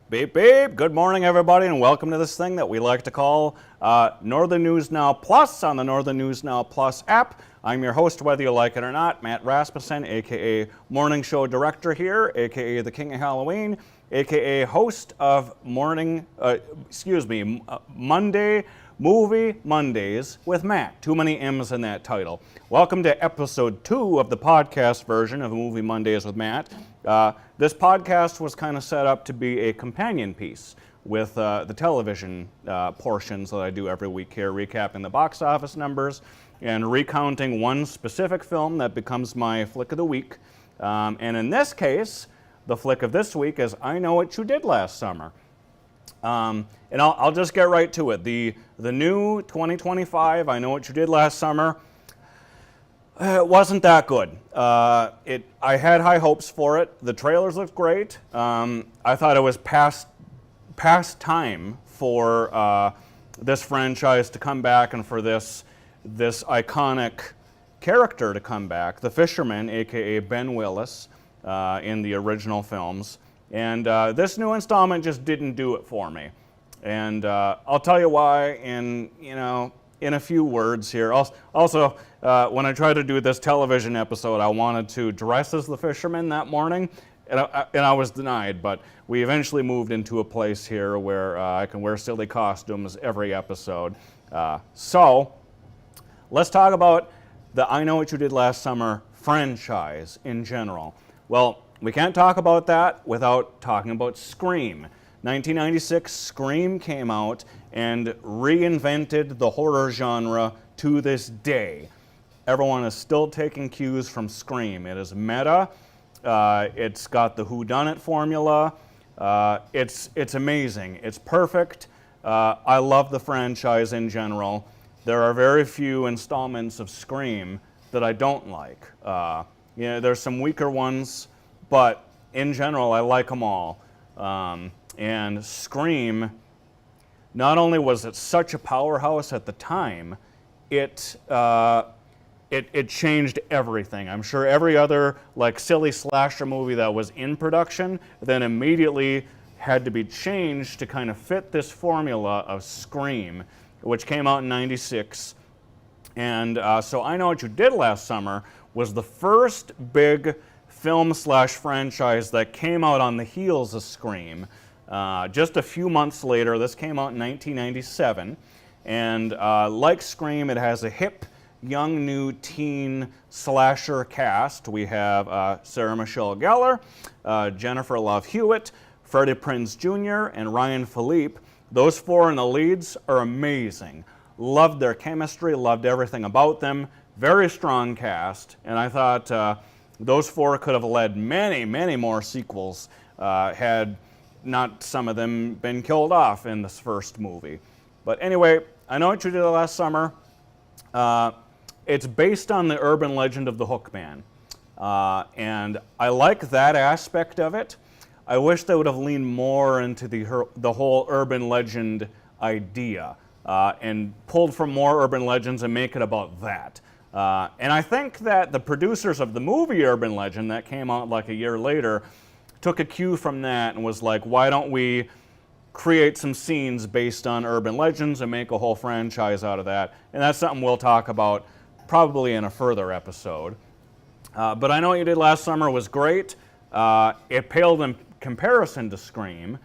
Beep, beep. Good morning, everybody, and welcome to this thing that we like to call Northern News Now Plus on the Northern News Now Plus app. I'm your host, whether you like it or not, Matt Rasmussen, a.k.a. Morning Show Director here, a.k.a. the King of Halloween, a.k.a. host of Monday Movie Mondays with Matt. Too many M's in that title. Welcome to episode 2 of the podcast version of Movie Mondays with Matt. This podcast was kind of set up to be a companion piece with the television portions that I do every week here, recapping the box office numbers and recounting one specific film that becomes my flick of the week. And in this case, the flick of this week is I Know What You Did Last Summer. And I'll just get right to it. The new 2025 I Know What You Did Last Summer, it wasn't that good. I had high hopes for it. The trailers looked great. I thought it was past time for this franchise to come back and for this iconic character to come back, the fisherman, aka Ben Willis, in the original films. And this new installment just didn't do it for me. And I'll tell you why in a few words here. Also, when I tried to do this television episode, I wanted to dress as the fisherman that morning, and I was denied. But we eventually moved into a place here where I can wear silly costumes every episode. So let's talk about the I Know What You Did Last Summer franchise in general. Well, we can't talk about that without talking about Scream. 1996, Scream came out and reinvented the horror genre to this day. Everyone is still taking cues from Scream. It is meta. It's got the whodunit formula. It's amazing. It's perfect. I love the franchise in general. There are very few installments of Scream that I don't like. There's some weaker ones, but in general, I like them all. And Scream, not only was it such a powerhouse at the time, it changed everything. I'm sure every other silly slasher movie that was in production then immediately had to be changed to kind of fit this formula of Scream, which came out in '96. And so I Know What You Did Last Summer was the first big film/franchise that came out on the heels of Scream. Just a few months later, this came out in 1997, and like Scream, it has a hip, young, new teen slasher cast. We have Sarah Michelle Gellar, Jennifer Love Hewitt, Freddie Prinze Jr., and Ryan Philippe. Those four in the leads are amazing. Loved their chemistry, loved everything about them. Very strong cast, and I thought those four could have led many, many more sequels had not some of them been killed off in this first movie. But anyway, I Know What You Did Last Summer. It's based on the urban legend of the Hook Man. And I like that aspect of it. I wish they would have leaned more into the whole urban legend idea and pulled from more urban legends and make it about that. And I think that the producers of the movie Urban Legend that came out like a year later took a cue from that and was like, why don't we create some scenes based on urban legends and make a whole franchise out of that? And that's something we'll talk about probably in a further episode. But I Know What You Did Last Summer was great. It paled in comparison to Scream.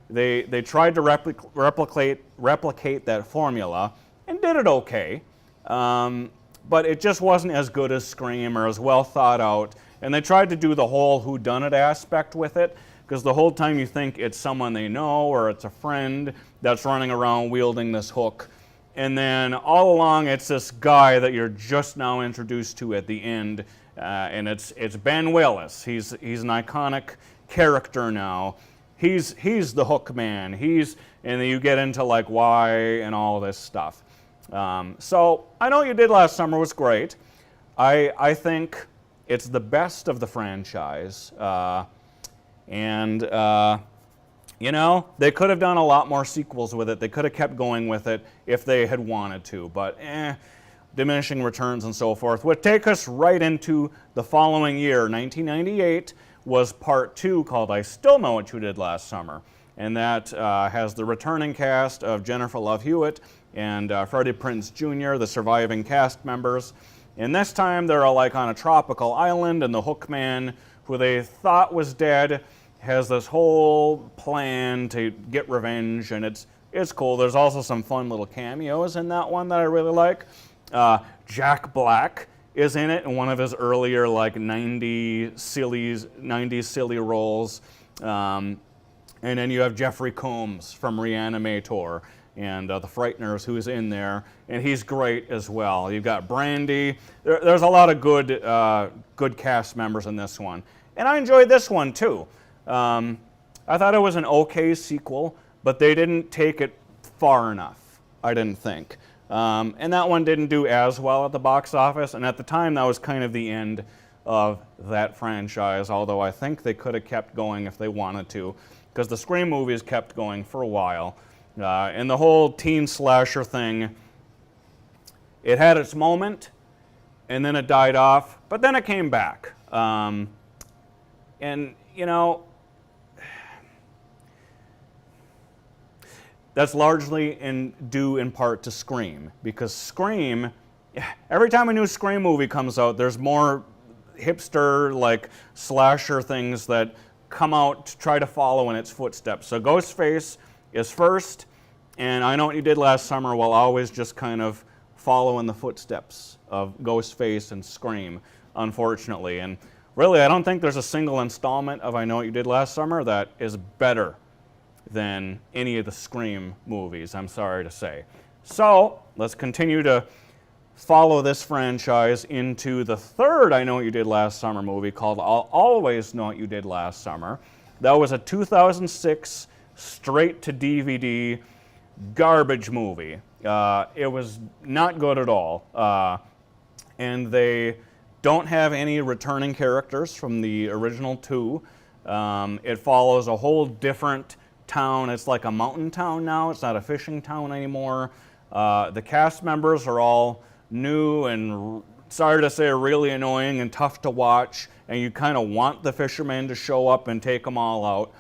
They tried to replicate that formula and did it okay. But it just wasn't as good as Scream or as well thought out. And they tried to do the whole whodunit aspect with it, because the whole time you think it's someone they know or it's a friend that's running around wielding this hook. And then all along it's this guy that you're just now introduced to at the end, and it's Ben Willis. He's an iconic character now. He's the Hook Man. And then you get into why and all this stuff. So I Know What You Did Last Summer was great. I think it's the best of the franchise. And they could have done a lot more sequels with it. They could have kept going with it if they had wanted to. But diminishing returns and so forth would take us right into the following year, 1998, was part 2 called I Still Know What You Did Last Summer. And that has the returning cast of Jennifer Love Hewitt and Freddie Prinze Jr., the surviving cast members. And this time they're all like on a tropical island, and the Hookman, who they thought was dead, has this whole plan to get revenge, and it's cool. There's also some fun little cameos in that one that I really like. Jack Black is in it in one of his earlier like 90s silly roles. And then you have Jeffrey Combs from Reanimator and The Frighteners, who's in there, and he's great as well. You've got Brandy. There's a lot of good cast members in this one. And I enjoyed this one too. I thought it was an okay sequel, but they didn't take it far enough, I didn't think. And that one didn't do as well at the box office, and at the time that was kind of the end of that franchise, although I think they could have kept going if they wanted to, because the Scream movies kept going for a while. And the whole teen slasher thing, it had its moment, and then it died off, but then it came back. And, you know, that's largely due in part to Scream, because Scream, every time a new Scream movie comes out, there's more hipster, like, slasher things that come out to try to follow in its footsteps. So Ghostface is first, and I Know What You Did Last Summer will always just kind of follow in the footsteps of Ghostface and Scream, unfortunately. And really, I don't think there's a single installment of I Know What You Did Last Summer that is better than any of the Scream movies, I'm sorry to say. So, let's continue to follow this franchise into the third I Know What You Did Last Summer movie called I'll Always Know What You Did Last Summer. That was a 2006 straight-to-DVD garbage movie. It was not good at all. And they don't have any returning characters from the original two. It follows a whole different town. It's like a mountain town now. It's not a fishing town anymore. The cast members are all new and, sorry to say, really annoying and tough to watch, and you kind of want the fisherman to show up and take them all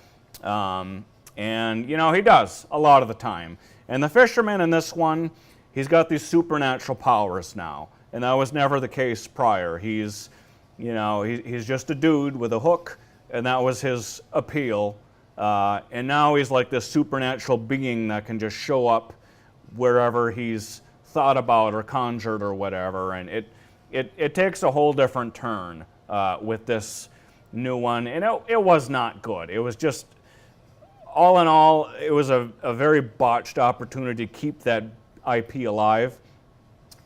out. And, you know, he does a lot of the time. And the fisherman in this one, he's got these supernatural powers now, and that was never the case prior. He's, you know, he's just a dude with a hook, and that was his appeal. And now he's like this supernatural being that can just show up wherever he's thought about or conjured or whatever. And it takes a whole different turn with this new one. And it was not good. It was just, all in all, it was a very botched opportunity to keep that IP alive.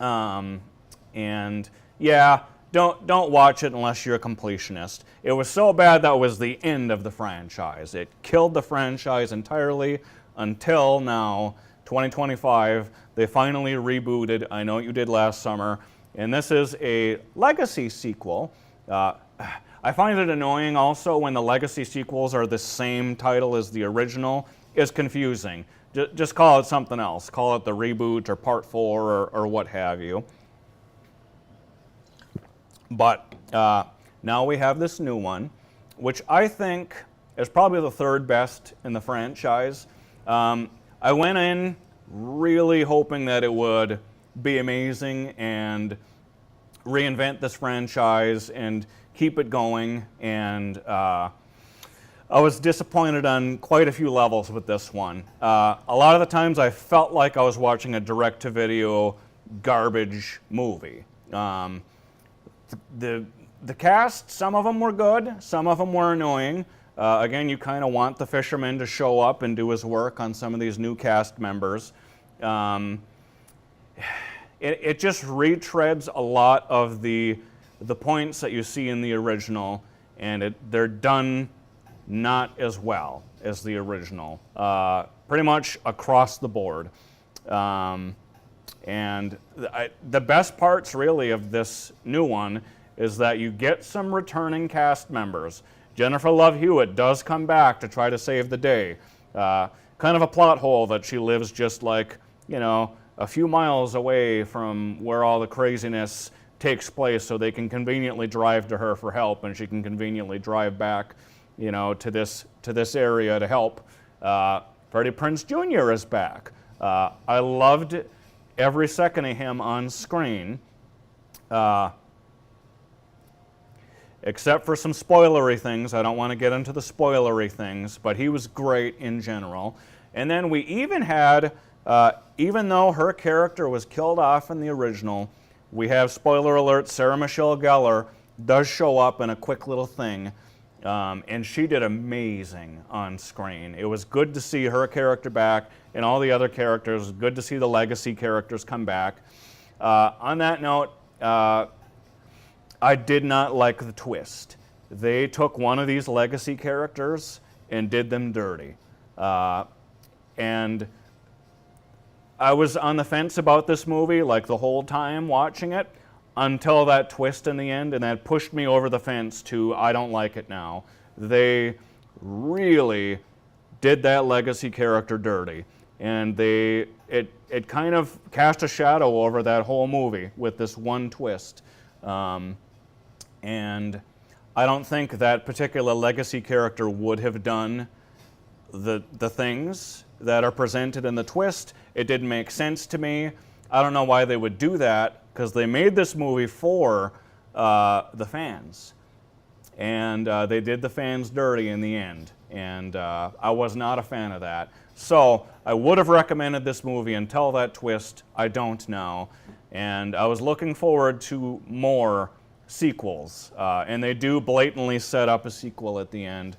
And yeah, don't watch it unless you're a completionist. It was so bad that was the end of the franchise. It killed the franchise entirely until now, 2025. They finally rebooted I Know What You Did Last Summer, and this is a legacy sequel. I find it annoying also when the legacy sequels are the same title as the original. It's confusing. Just call it something else. Call it the reboot or part 4 or what have you. But now we have this new one, which I think is probably the third best in the franchise. I went in really hoping that it would be amazing and reinvent this franchise and keep it going, and I was disappointed on quite a few levels with this one. A lot of the times I felt like I was watching a direct-to-video garbage movie. The cast, some of them were good, some of them were annoying. Again, you kind of want the fisherman to show up and do his work on some of these new cast members. It just retreads a lot of the points that you see in the original, and they're done not as well as the original, pretty much across the board. And the best parts really of this new one is that you get some returning cast members. Jennifer Love Hewitt does come back to try to save the day. Kind of a plot hole that she lives just like, you know, a few miles away from where all the craziness takes place so they can conveniently drive to her for help, and she can conveniently drive back, to this area to help. Freddie Prinze Jr. is back. I loved every second of him on screen, except for some spoilery things. I don't want to get into the spoilery things, but he was great in general. And then we even had, even though her character was killed off in the original, we have, spoiler alert, Sarah Michelle Gellar does show up in a quick little thing, and she did amazing on screen. It was good to see her character back and all the other characters. It was good to see the legacy characters come back. On that note, I did not like the twist. They took one of these legacy characters and did them dirty. And I was on the fence about this movie like the whole time watching it until that twist in the end, and that pushed me over the fence to I don't like it now. They really did that legacy character dirty, and it kind of cast a shadow over that whole movie with this one twist. And I don't think that particular legacy character would have done the things that are presented in the twist. It didn't make sense to me. I don't know why they would do that, because they made this movie for the fans. And they did the fans dirty in the end. And I was not a fan of that. So I would have recommended this movie until that twist. I don't now. And I was looking forward to more sequels. And they do blatantly set up a sequel at the end.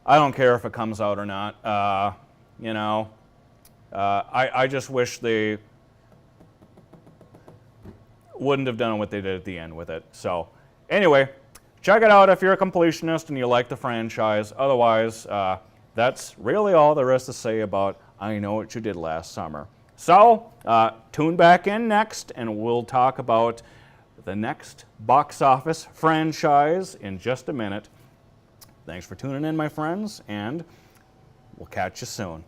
I don't care if it comes out or not. I just wish they wouldn't have done what they did at the end with it. So anyway, check it out if you're a completionist and you like the franchise. Otherwise, that's really all there is to say about I Know What You Did Last Summer. So tune back in next, and we'll talk about the next box office franchise in just a minute. Thanks for tuning in, my friends, and we'll catch you soon.